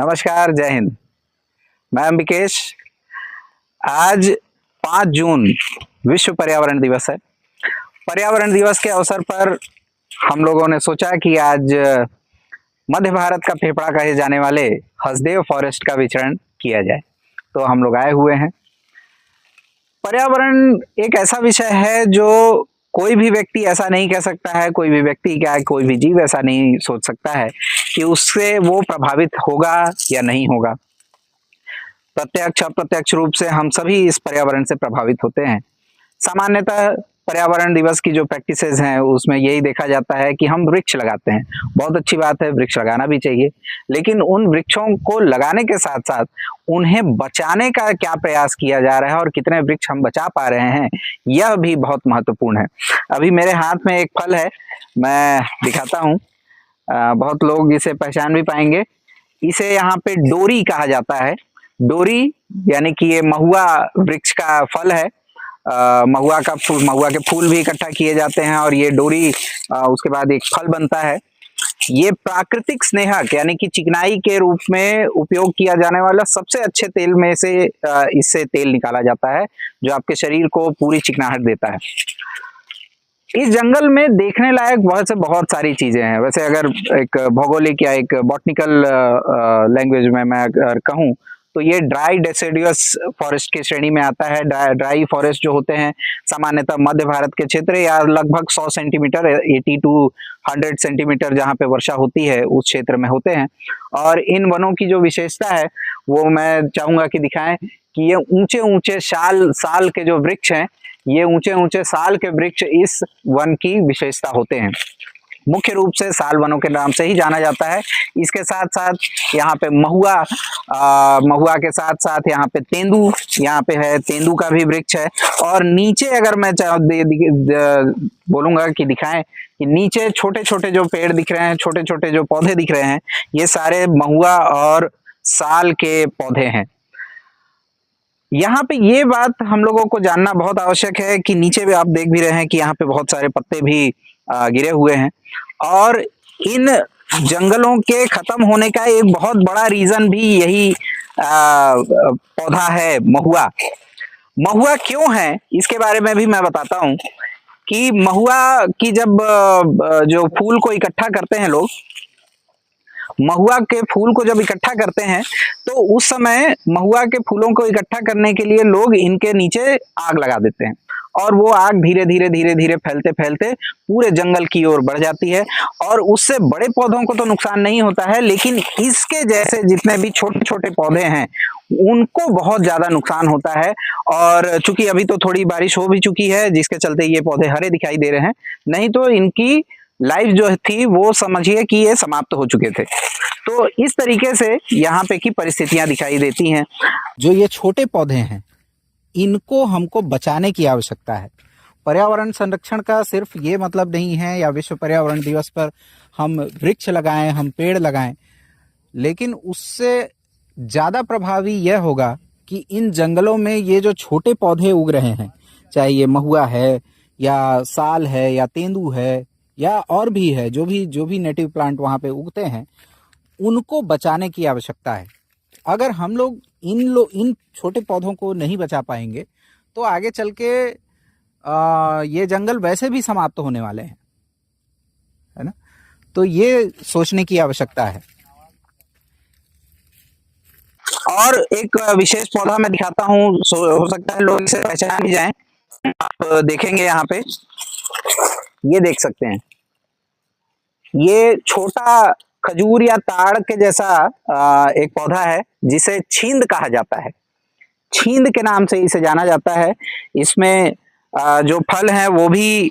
नमस्कार, जय हिंद। मैं अम्बिकेश। आज 5 जून विश्व पर्यावरण दिवस है। पर्यावरण दिवस के अवसर पर हम लोगों ने सोचा कि आज मध्य भारत का फेफड़ा कहे जाने वाले हसदेव फॉरेस्ट का विचरण किया जाए, तो हम लोग आए हुए हैं। पर्यावरण एक ऐसा विषय है जो कोई भी व्यक्ति ऐसा नहीं कह सकता है, कोई भी व्यक्ति क्या है, कोई भी जीव ऐसा नहीं सोच सकता है कि उससे वो प्रभावित होगा या नहीं होगा। प्रत्यक्ष अप्रत्यक्ष रूप से हम सभी इस पर्यावरण से प्रभावित होते हैं। सामान्यतः पर्यावरण दिवस की जो प्रैक्टिसेस हैं उसमें यही देखा जाता है कि हम वृक्ष लगाते हैं। बहुत अच्छी बात है, वृक्ष लगाना भी चाहिए, लेकिन उन वृक्षों को लगाने के साथ साथ उन्हें बचाने का क्या प्रयास किया जा रहा है और कितने वृक्ष हम बचा पा रहे हैं, यह भी बहुत महत्वपूर्ण है। अभी मेरे हाथ में एक फल है, मैं दिखाता हूँ। बहुत लोग इसे पहचान भी पाएंगे। इसे यहाँ पे डोरी कहा जाता है। डोरी यानी कि ये महुआ वृक्ष का फल है। महुआ के फूल भी इकट्ठा किए जाते हैं और ये डोरी उसके बाद एक फल बनता है। ये प्राकृतिक स्नेहक यानी कि चिकनाई के रूप में उपयोग किया जाने वाला सबसे अच्छे तेल में से इससे तेल निकाला जाता है, जो आपके शरीर को पूरी चिकनाहट देता है। इस जंगल में देखने लायक बहुत सारी चीजें हैं। वैसे अगर एक भौगोलिक या एक बॉटनिकल लैंग्वेज में मैं अगर कहूँ तो ये ड्राई डेसिडुअस फॉरेस्ट की श्रेणी में आता है। ड्राई फॉरेस्ट जो होते हैं सामान्यतः मध्य भारत के क्षेत्र या लगभग 100 सेंटीमीटर 80 टू 100 सेंटीमीटर जहाँ पे वर्षा होती है उस क्षेत्र में होते हैं। और इन वनों की जो विशेषता है वो मैं चाहूंगा कि दिखाएं कि ये ऊंचे ऊंचे साल के जो वृक्ष हैं, ये ऊंचे ऊंचे साल के वृक्ष इस वन की विशेषता होते हैं। मुख्य रूप से साल वनों के नाम से ही जाना जाता है। इसके साथ साथ यहाँ पे महुआ के साथ साथ यहाँ पे तेंदू, यहाँ पे है तेंदू का भी वृक्ष है। और नीचे अगर मैं बोलूंगा कि दिखाएं कि नीचे छोटे छोटे जो पेड़ दिख रहे हैं, छोटे छोटे जो पौधे दिख रहे हैं, ये सारे महुआ और साल के पौधे हैं। यहाँ पे ये बात हम लोगों को जानना बहुत आवश्यक है कि नीचे भी आप देख भी रहे हैं कि यहाँ पे बहुत सारे पत्ते भी गिरे हुए हैं। और इन जंगलों के खत्म होने का एक बहुत बड़ा रीजन भी यही पौधा है, महुआ। महुआ क्यों है इसके बारे में भी मैं बताता हूँ कि महुआ की जब जो फूल को इकट्ठा करते हैं लोग, महुआ के फूल को जब इकट्ठा करते हैं तो उस समय महुआ के फूलों को इकट्ठा करने के लिए लोग इनके नीचे आग लगा देते हैं और वो आग धीरे धीरे फैलते फैलते पूरे जंगल की ओर बढ़ जाती है। और उससे बड़े पौधों को तो नुकसान नहीं होता है, लेकिन इसके जैसे जितने भी छोटे छोटे पौधे हैं उनको बहुत ज्यादा नुकसान होता है। और चूंकि अभी तो थोड़ी बारिश हो भी चुकी है जिसके चलते ये पौधे हरे दिखाई दे रहे हैं, नहीं तो इनकी लाइफ जो थी वो समझिए कि ये समाप्त हो चुके थे। तो इस तरीके से यहाँ पे की परिस्थितियां दिखाई देती हैं। जो ये छोटे पौधे हैं इनको हमको बचाने की आवश्यकता है। पर्यावरण संरक्षण का सिर्फ ये मतलब नहीं है या विश्व पर्यावरण दिवस पर हम वृक्ष लगाएं, हम पेड़ लगाएं, लेकिन उससे ज़्यादा प्रभावी यह होगा कि इन जंगलों में ये जो छोटे पौधे उग रहे हैं, चाहे ये महुआ है या साल है या तेंदू है या और भी है, जो भी नेटिव प्लांट वहाँ पे उगते हैं, उनको बचाने की आवश्यकता है। अगर हम लोग इन छोटे पौधों को नहीं बचा पाएंगे तो आगे चल के ये जंगल वैसे भी समाप्त होने वाले हैं, है ना। तो ये सोचने की आवश्यकता है। और एक विशेष पौधा मैं दिखाता हूँ, हो सकता है लोग इसे पहचान भी जाएं। आप देखेंगे यहाँ पे, ये देख सकते हैं, ये छोटा खजूर या ताड़ के जैसा एक पौधा है जिसे छींद कहा जाता है। छींद के नाम से इसे जाना जाता है। इसमें जो फल हैं वो भी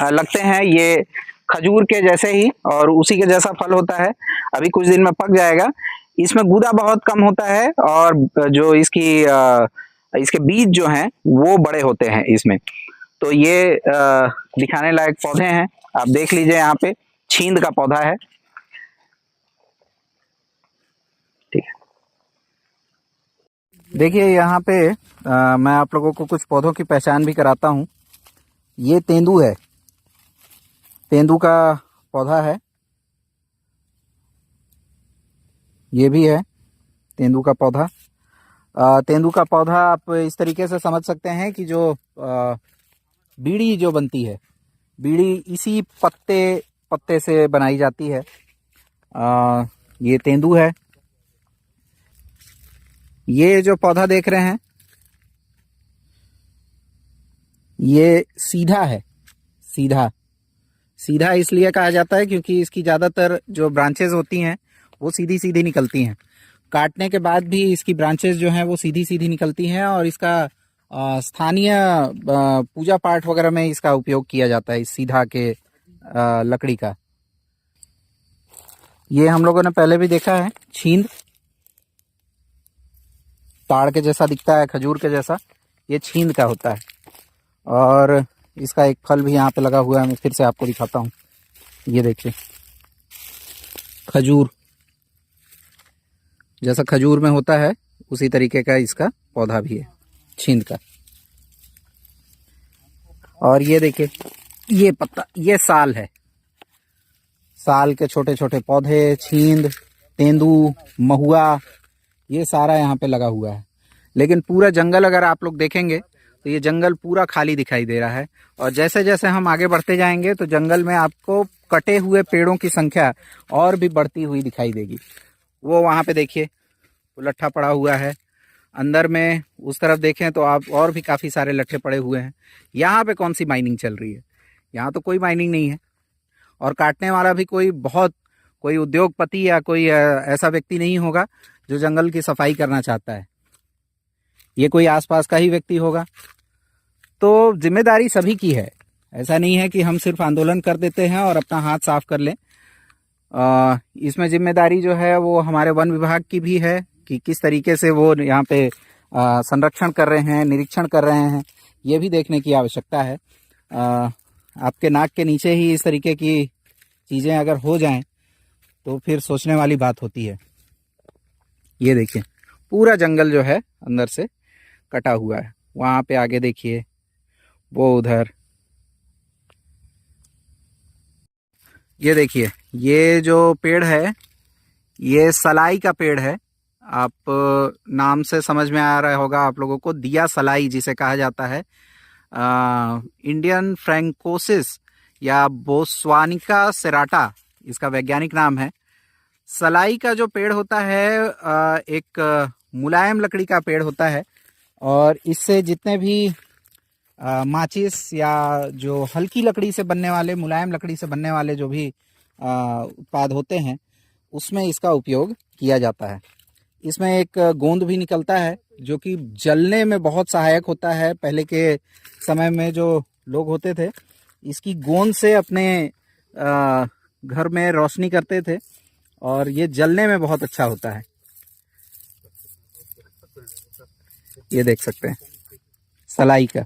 लगते हैं ये खजूर के जैसे ही और उसी के जैसा फल होता है। अभी कुछ दिन में पक जाएगा। इसमें गूदा बहुत कम होता है और जो इसके बीज जो हैं वो बड़े होते हैं इसमें। तो ये दिखाने लायक पौधे हैं, आप देख लीजिए, यहाँ पे छींद का पौधा है। ठीक है, देखिए यहाँ पे मैं आप लोगों को कुछ पौधों की पहचान भी कराता हूँ। ये तेंदू है, तेंदू का पौधा है। ये भी है तेंदू का पौधा। तेंदू का पौधा आप इस तरीके से समझ सकते हैं कि जो बीड़ी जो बनती है, बीड़ी इसी पत्ते से बनाई जाती है। ये तेंदू है। ये जो पौधा देख रहे हैं ये सीधा है। सीधा सीधा इसलिए कहा जाता है क्योंकि इसकी ज़्यादातर जो ब्रांचेस होती हैं वो सीधी सीधी निकलती हैं। काटने के बाद भी इसकी ब्रांचेस जो हैं वो सीधी सीधी निकलती हैं और इसका स्थानीय पूजा पाठ वगैरह में इसका उपयोग किया जाता है, इस सीधा के लकड़ी का। ये हम लोगों ने पहले भी देखा है, छींद ताड़ के जैसा दिखता है, खजूर के जैसा, ये छींद का होता है। और इसका एक फल भी यहाँ पे लगा हुआ है, मैं फिर से आपको दिखाता हूँ। ये देखिए, खजूर जैसा खजूर में होता है उसी तरीके का इसका पौधा भी है, छींद का। और ये देखिए, ये पत्ता, ये साल है। साल के छोटे छोटे पौधे, छींद, तेंदू, महुआ, ये सारा यहाँ पे लगा हुआ है। लेकिन पूरा जंगल अगर आप लोग देखेंगे तो ये जंगल पूरा खाली दिखाई दे रहा है। और जैसे जैसे हम आगे बढ़ते जाएंगे तो जंगल में आपको कटे हुए पेड़ों की संख्या और भी बढ़ती हुई दिखाई देगी। वो वहाँ पे देखिए, वो लट्ठा पड़ा हुआ है। अंदर में उस तरफ देखें तो आप और भी काफ़ी सारे लट्ठे पड़े हुए हैं। यहाँ पे कौन सी माइनिंग चल रही है? यहाँ तो कोई माइनिंग नहीं है। और काटने वाला भी कोई उद्योगपति या कोई ऐसा व्यक्ति नहीं होगा जो जंगल की सफाई करना चाहता है। ये कोई आसपास का ही व्यक्ति होगा। तो जिम्मेदारी सभी की है। ऐसा नहीं है कि हम सिर्फ आंदोलन कर देते हैं और अपना हाथ साफ कर लें। इसमें जिम्मेदारी जो है वो हमारे वन विभाग की भी है कि किस तरीके से वो यहाँ पे संरक्षण कर रहे हैं, निरीक्षण कर रहे हैं, ये भी देखने की आवश्यकता है। आपके नाक के नीचे ही इस तरीके की चीज़ें अगर हो जाएं तो फिर सोचने वाली बात होती है। ये देखिए, पूरा जंगल जो है अंदर से कटा हुआ है। वहाँ पे आगे देखिए, वो उधर, ये देखिए, ये जो पेड़ है ये सलाई का पेड़ है। आप नाम से समझ में आ रहा होगा आप लोगों को, दिया सलाई जिसे कहा जाता है। इंडियन फ्रैंकोसिस या बोस्वानिका सेराटा इसका वैज्ञानिक नाम है। सलाई का जो पेड़ होता है एक मुलायम लकड़ी का पेड़ होता है और इससे जितने भी माचिस या जो हल्की लकड़ी से बनने वाले, मुलायम लकड़ी से बनने वाले जो भी उत्पाद होते हैं उसमें इसका उपयोग किया जाता है। इसमें एक गोंद भी निकलता है जो कि जलने में बहुत सहायक होता है। पहले के समय में जो लोग होते थे इसकी गोंद से अपने घर में रोशनी करते थे और ये जलने में बहुत अच्छा होता है। ये देख सकते हैं सलाई का।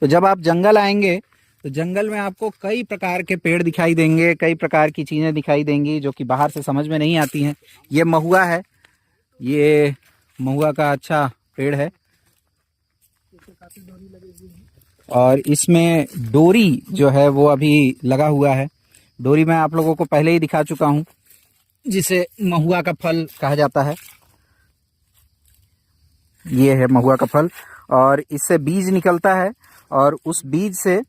तो जब आप जंगल आएंगे तो जंगल में आपको कई प्रकार के पेड़ दिखाई देंगे, कई प्रकार की चीज़ें दिखाई देंगी जो कि बाहर से समझ में नहीं आती हैं। ये महुआ है, ये महुआ का अच्छा पेड़ है और इसमें डोरी जो है वो अभी लगा हुआ है। डोरी मैं आप लोगों को पहले ही दिखा चुका हूँ, जिसे महुआ का फल कहा जाता है। ये है महुआ का फल और इससे बीज निकलता है और उस बीज से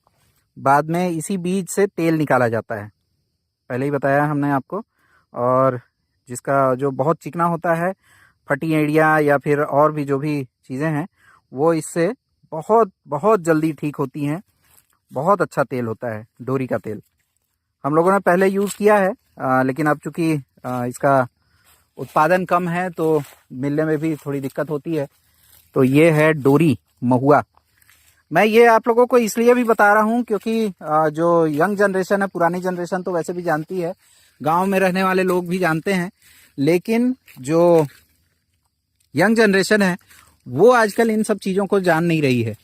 बाद में इसी बीज से तेल निकाला जाता है, पहले ही बताया हमने आपको। और जिसका जो बहुत चिकना होता है, फटी एड़ियाँ या फिर और भी जो भी चीज़ें हैं वो इससे बहुत बहुत जल्दी ठीक होती हैं। बहुत अच्छा तेल होता है डोरी का तेल। हम लोगों ने पहले यूज़ किया है लेकिन अब चूँकि इसका उत्पादन कम है तो मिलने में भी थोड़ी दिक्कत होती है। तो ये है डोरी, महुआ। मैं ये आप लोगों को इसलिए भी बता रहा हूँ क्योंकि जो यंग जनरेशन है, पुरानी जनरेशन तो वैसे भी जानती है, गांव में रहने वाले लोग भी जानते हैं, लेकिन जो यंग जनरेशन है वो आजकल इन सब चीज़ों को जान नहीं रही है।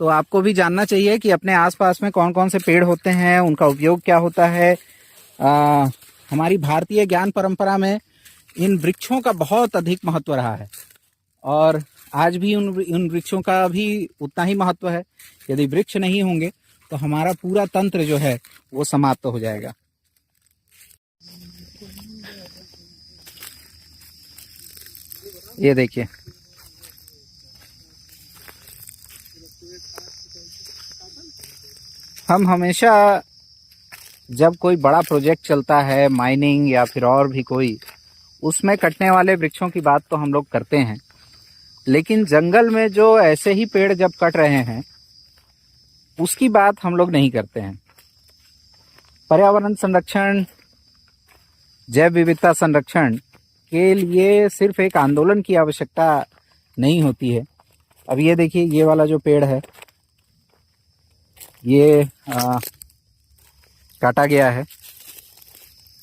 तो आपको भी जानना चाहिए कि अपने आसपास में कौन कौन से पेड़ होते हैं, उनका उपयोग क्या होता है। हमारी भारतीय ज्ञान परंपरा में इन वृक्षों का बहुत अधिक महत्व रहा है और आज भी उन वृक्षों का भी उतना ही महत्व है। यदि वृक्ष नहीं होंगे तो हमारा पूरा तंत्र जो है वो समाप्त हो जाएगा। ये देखिए, हम हमेशा जब कोई बड़ा प्रोजेक्ट चलता है, माइनिंग या फिर और भी कोई, उसमें कटने वाले वृक्षों की बात तो हम लोग करते हैं, लेकिन जंगल में जो ऐसे ही पेड़ जब कट रहे हैं उसकी बात हम लोग नहीं करते हैं। पर्यावरण संरक्षण, जैव विविधता संरक्षण के लिए सिर्फ एक आंदोलन की आवश्यकता नहीं होती है। अब ये देखिए, ये वाला जो पेड़ है ये काटा गया है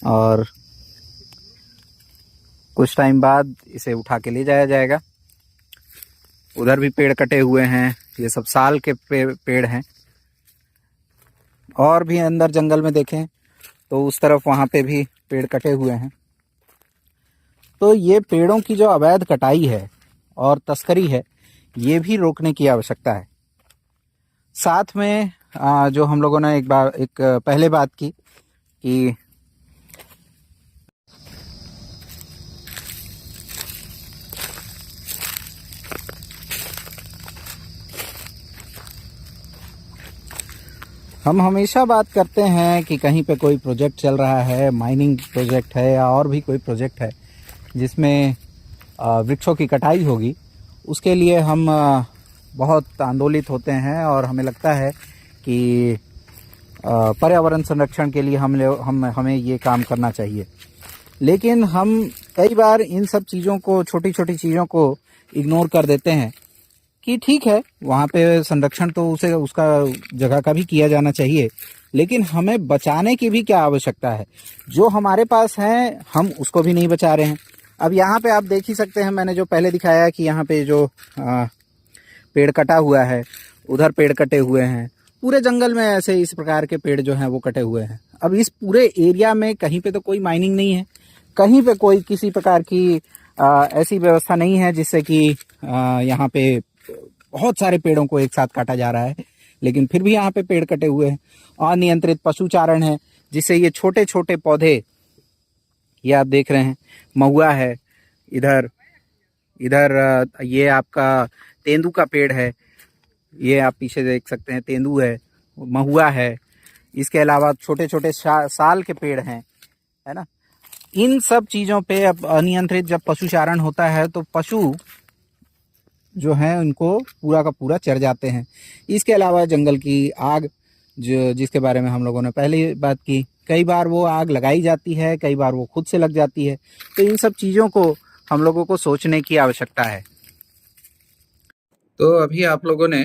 और कुछ टाइम बाद इसे उठा के ले जाया जाएगा। उधर भी पेड़ कटे हुए हैं, ये सब साल के पेड़ हैं। और भी अंदर जंगल में देखें तो उस तरफ वहाँ पे भी पेड़ कटे हुए हैं। तो ये पेड़ों की जो अवैध कटाई है और तस्करी है, ये भी रोकने की आवश्यकता है। साथ में जो हम लोगों ने एक पहले बात की कि हम हमेशा बात करते हैं कि कहीं पे कोई प्रोजेक्ट चल रहा है, माइनिंग प्रोजेक्ट है या और भी कोई प्रोजेक्ट है जिसमें वृक्षों की कटाई होगी, उसके लिए हम बहुत आंदोलित होते हैं और हमें लगता है कि पर्यावरण संरक्षण के लिए हमें ये काम करना चाहिए। लेकिन हम कई बार इन सब चीज़ों को, छोटी छोटी चीज़ों को इग्नोर कर देते हैं कि ठीक है, वहाँ पे संरक्षण तो उसका जगह का भी किया जाना चाहिए, लेकिन हमें बचाने की भी क्या आवश्यकता है। जो हमारे पास है हम उसको भी नहीं बचा रहे हैं। अब यहाँ पे आप देख ही सकते हैं, मैंने जो पहले दिखाया कि यहाँ पे जो पेड़ कटा हुआ है, उधर पेड़ कटे हुए हैं। पूरे जंगल में ऐसे इस प्रकार के पेड़ जो हैं वो कटे हुए हैं। अब इस पूरे एरिया में कहीं पे तो कोई माइनिंग नहीं है, कहीं पे कोई किसी प्रकार की ऐसी व्यवस्था नहीं है जिससे कि यहाँ पे बहुत सारे पेड़ों को एक साथ काटा जा रहा है, लेकिन फिर भी यहाँ पे पेड़ कटे हुए हैं। अनियंत्रित पशुचारण है, जिससे ये छोटे छोटे पौधे, ये आप देख रहे हैं, महुआ है, इधर इधर ये आपका तेंदू का पेड़ है, ये आप पीछे देख सकते हैं, तेंदू है, महुआ है। इसके अलावा छोटे छोटे साल के पेड़ हैं, है ना। इन सब चीज़ों पे अब अनियंत्रित जब पशुचारण होता है तो पशु जो हैं उनको पूरा का पूरा चर जाते हैं। इसके अलावा जंगल की आग, जो जिसके बारे में हम लोगों ने पहले बात की, कई बार वो आग लगाई जाती है, कई बार वो खुद से लग जाती है। तो इन सब चीज़ों को हम लोगों को सोचने की आवश्यकता है। तो अभी आप लोगों ने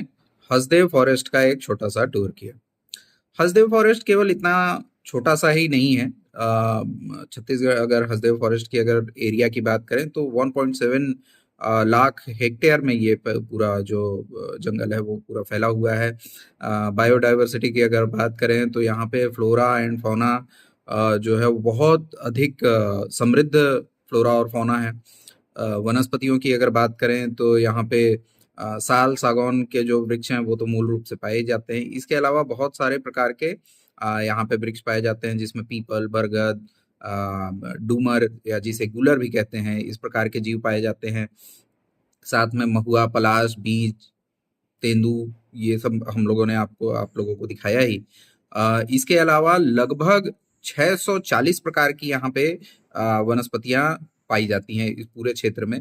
हसदेव फॉरेस्ट का एक छोटा सा टूर किया। हसदेव फॉरेस्ट केवल इतना छोटा सा ही नहीं है। छत्तीसगढ़, अगर हसदेव फॉरेस्ट की अगर एरिया की बात करें तो 1.7 लाख हेक्टेयर में ये पूरा जो जंगल है वो पूरा फैला हुआ है। बायोडाइवर्सिटी की अगर बात करें तो यहाँ पे फ्लोरा एंड फौना जो है वो बहुत अधिक समृद्ध फ्लोरा और फौना है। वनस्पतियों की अगर बात करें तो यहाँ पे साल, सागौन के जो वृक्ष हैं वो तो मूल रूप से पाए जाते हैं। इसके अलावा बहुत सारे प्रकार के यहाँ पे वृक्ष पाए जाते हैं, जिसमें पीपल, बरगद, डूमर या जिसे गुलर भी कहते हैं, इस प्रकार के जीव पाए जाते हैं। साथ में महुआ, पलाश, बीज, तेंदू, ये सब हम लोगों ने आप लोगों को दिखाया ही। इसके अलावा लगभग 640 प्रकार की यहाँ पे वनस्पतियां पाई जाती हैं इस पूरे क्षेत्र में,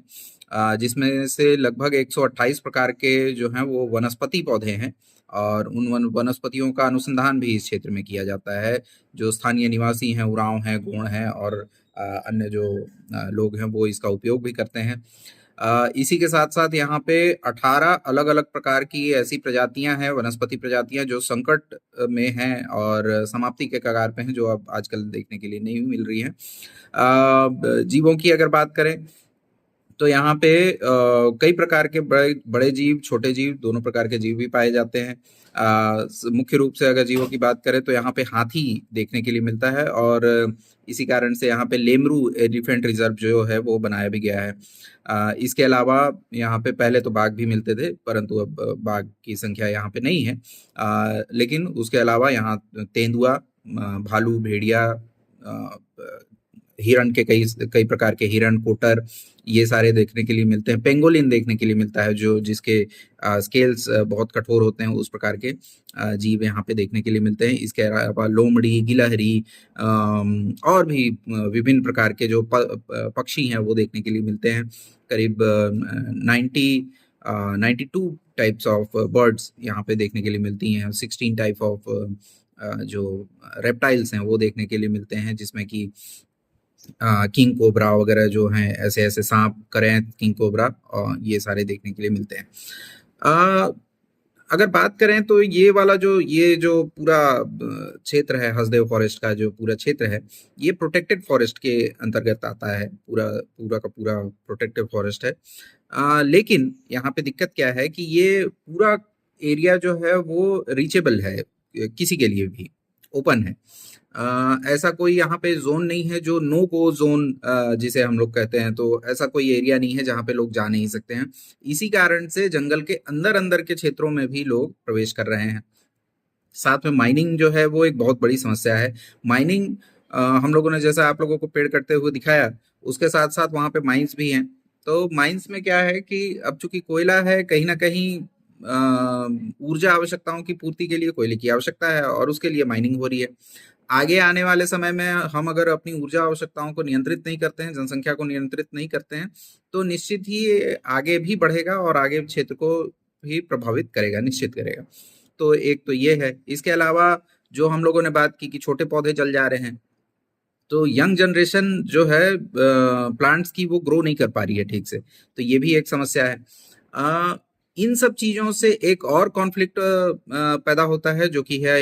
जिसमें से लगभग 128 प्रकार के जो हैं वो वनस्पति पौधे हैं। और उन वनस्पतियों का अनुसंधान भी इस क्षेत्र में किया जाता है। जो स्थानीय निवासी हैं, उरांव हैं, गोंड हैं और अन्य जो लोग हैं वो इसका उपयोग भी करते हैं। इसी के साथ साथ यहाँ पे 18 अलग अलग प्रकार की ऐसी प्रजातियां हैं, वनस्पति प्रजातियां, जो संकट में हैं और समाप्ति के कगार पे हैं, जो अब आजकल देखने के लिए नहीं मिल रही हैं। जीवों की अगर बात करें तो यहाँ पे कई प्रकार के बड़े बड़े जीव, छोटे जीव, दोनों प्रकार के जीव भी पाए जाते हैं। मुख्य रूप से अगर जीवों की बात करें तो यहाँ पे हाथी देखने के लिए मिलता है और इसी कारण से यहाँ पे लेमरू एलिफेंट रिजर्व जो है वो बनाया भी गया है। इसके अलावा यहाँ पे पहले तो बाघ भी मिलते थे, परंतु अब बाघ की संख्या यहाँ पे नहीं है। लेकिन उसके अलावा यहाँ तेंदुआ, भालू, भेड़िया, हिरण के कई कई प्रकार के हिरण, कोटर, ये सारे देखने के लिए मिलते हैं। पेंगोलिन देखने के लिए मिलता है, जो जिसके स्केल्स बहुत कठोर होते हैं, उस प्रकार के जीव यहाँ पे देखने के लिए मिलते हैं। इसके अलावा लोमड़ी, गिलहरी और भी विभिन्न प्रकार के जो पक्षी हैं वो देखने के लिए मिलते हैं। करीब 92 टाइप्स ऑफ बर्ड्स यहाँ पे देखने के लिए मिलती हैं। 16 टाइप ऑफ जो रेप्टाइल्स हैं वो देखने के लिए मिलते हैं, जिसमें कि किंग कोबरा वगैरह जो हैं, ऐसे ऐसे सांप, करें किंग कोबरा, और ये सारे देखने के लिए मिलते हैं। अगर बात करें तो ये जो पूरा क्षेत्र है, हसदेव फॉरेस्ट का जो पूरा क्षेत्र है, ये प्रोटेक्टेड फॉरेस्ट के अंतर्गत आता है। पूरा पूरा का पूरा प्रोटेक्टेड फॉरेस्ट है। लेकिन यहाँ पे दिक्कत क्या है कि ये पूरा एरिया जो है वो रीचेबल है, किसी के लिए भी ओपन है। ऐसा कोई यहाँ पे जोन नहीं है जो नो गो जोन जिसे हम लोग कहते हैं, तो ऐसा कोई एरिया नहीं है जहाँ पे लोग जा नहीं सकते हैं। इसी कारण से जंगल के अंदर अंदर के क्षेत्रों में भी लोग प्रवेश कर रहे हैं। साथ में माइनिंग जो है वो एक बहुत बड़ी समस्या है। माइनिंग हम लोगों ने, जैसा आप लोगों को पेड़ कटते हुए दिखाया, उसके साथ साथ वहाँ पे माइंस भी हैं। तो माइंस में क्या है कि अब चूंकि कोयला है, कहीं ना कहीं ऊर्जा आवश्यकताओं की पूर्ति के लिए कोयले की आवश्यकता है, और उसके लिए माइनिंग हो रही है। आगे आने वाले समय में हम अगर अपनी ऊर्जा आवश्यकताओं को नियंत्रित नहीं करते हैं, जनसंख्या को नियंत्रित नहीं करते हैं, तो निश्चित ही आगे भी बढ़ेगा और आगे क्षेत्र को भी प्रभावित करेगा, निश्चित करेगा। तो एक तो ये है। इसके अलावा जो हम लोगों ने बात की कि छोटे पौधे जल जा रहे हैं, तो यंग जनरेशन जो है प्लांट्स की, वो ग्रो नहीं कर पा रही है ठीक से, तो ये भी एक समस्या है। इन सब चीजों से एक और कॉन्फ्लिक्ट पैदा होता है, जो कि है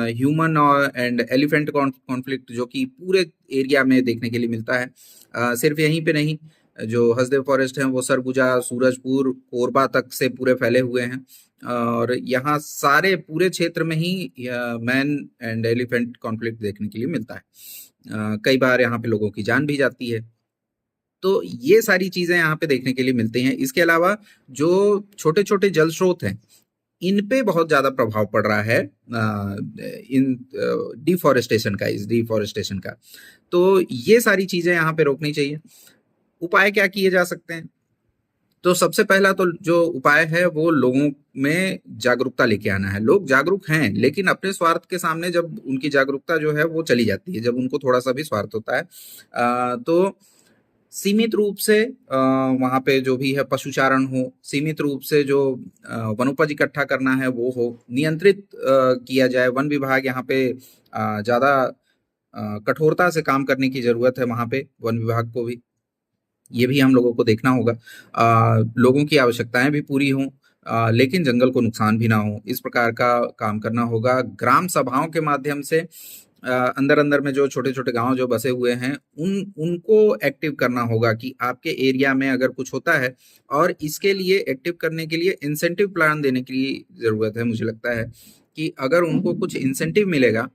ह्यूमन और एंड एलिफेंट कॉन्फ्लिक्ट, जो कि पूरे एरिया में देखने के लिए मिलता है। सिर्फ यहीं पे नहीं, जो हसदेव फॉरेस्ट है वो सरगुजा, सूरजपुर, कोरबा तक से पूरे फैले हुए हैं, और यहाँ सारे पूरे क्षेत्र में ही मैन एंड एलिफेंट कॉन्फ्लिक्ट देखने के लिए मिलता है। कई बार यहाँ पे लोगों की जान भी जाती है। तो ये सारी चीजें यहाँ पे देखने के लिए मिलती हैं। इसके अलावा जो छोटे छोटे जल स्रोत हैं, इन पे बहुत ज्यादा प्रभाव पड़ रहा है इन डिफॉरेस्टेशन का। तो ये सारी चीजें यहाँ पे रोकनी चाहिए। उपाय क्या किए जा सकते हैं? तो सबसे पहला तो जो उपाय है वो लोगों में जागरूकता लेके आना है। लोग जागरूक हैं, लेकिन अपने स्वार्थ के सामने जब उनकी जागरूकता जो है वो चली जाती है, जब उनको थोड़ा सा भी स्वार्थ होता है, तो सीमित रूप से वहाँ पे जो भी है पशुचारण हो, सीमित रूप से जो वनोपज इकट्ठा करना है वो हो, नियंत्रित किया जाए। वन विभाग यहाँ पे ज़्यादा कठोरता से काम करने की ज़रूरत है, वहाँ पे वन विभाग को भी ये भी हम लोगों को देखना होगा। लोगों की आवश्यकताएं भी पूरी हों, लेकिन जंगल को नुकसान भी ना हो, इस प्रकार का काम करना होगा। ग्राम सभाओं के माध्यम से अंदर अंदर में जो छोटे छोटे गांव जो बसे हुए हैं, उनको एक्टिव करना होगा कि आपके एरिया में अगर कुछ होता है, और इसके लिए एक्टिव करने के लिए इंसेंटिव प्लान देने की जरूरत है। मुझे लगता है कि अगर उनको कुछ इंसेंटिव मिलेगा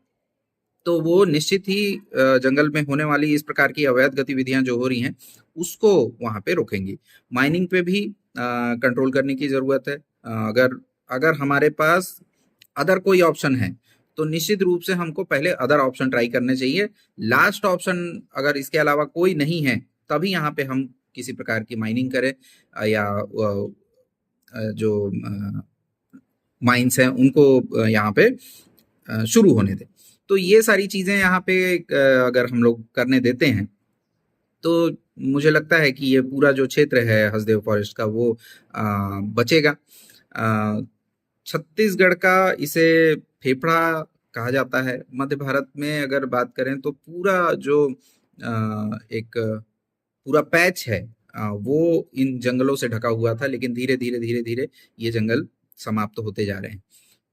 तो वो निश्चित ही जंगल में होने वाली इस प्रकार की अवैध गतिविधियां जो हो रही हैं उसको वहां पे रोकेंगी। माइनिंग पे भी कंट्रोल करने की जरूरत है। अगर अगर हमारे पास अदर कोई ऑप्शन है तो निश्चित रूप से हमको पहले अदर ऑप्शन ट्राई करने चाहिए। लास्ट ऑप्शन अगर इसके अलावा कोई नहीं है, तभी यहाँ पे हम किसी प्रकार की माइनिंग करें, या जो माइंस हैं उनको यहाँ पे शुरू होने दें। तो ये सारी चीजें यहाँ पे अगर हम लोग करने देते हैं, तो मुझे लगता है कि ये पूरा जो क्षेत्र है हसदेव फॉरेस्ट का वो बचेगा। छत्तीसगढ़ का इसे फेफड़ा कहा जाता है। मध्य भारत में अगर बात करें तो पूरा जो एक पूरा पैच है वो इन जंगलों से ढका हुआ था, लेकिन धीरे धीरे धीरे धीरे ये जंगल समाप्त होते जा रहे हैं।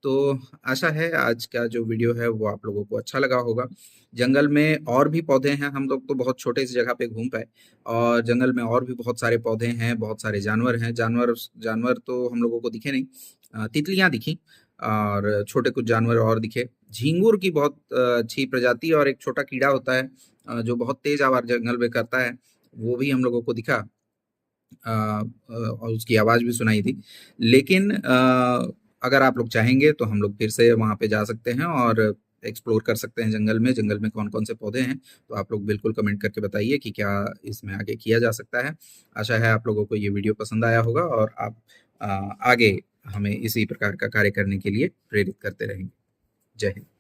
तो आशा है आज का जो वीडियो है वो आप लोगों को अच्छा लगा होगा। जंगल में और भी पौधे हैं, हम लोग तो बहुत छोटे सी जगह पे घूम पाए, और जंगल में और भी बहुत सारे पौधे हैं, बहुत सारे जानवर हैं। जानवर तो हम लोगों को दिखे नहीं, तितलियां दिखी और छोटे कुछ जानवर और दिखे। झींगुर की बहुत अच्छी प्रजाति और एक छोटा कीड़ा होता है जो बहुत तेज आवाज जंगल में करता है, वो भी हम लोगों को दिखा, और उसकी आवाज भी सुनाई थी। लेकिन अगर आप लोग चाहेंगे तो हम लोग फिर से वहां पे जा सकते हैं और एक्सप्लोर कर सकते हैं जंगल में कौन कौन से पौधे हैं, तो आप लोग बिल्कुल कमेंट करके बताइए कि क्या इसमें आगे किया जा सकता है। आशा है आप लोगों को ये वीडियो पसंद आया होगा और आप आगे हमें इसी प्रकार का कार्य करने के लिए प्रेरित करते रहेंगे। जय हिंद।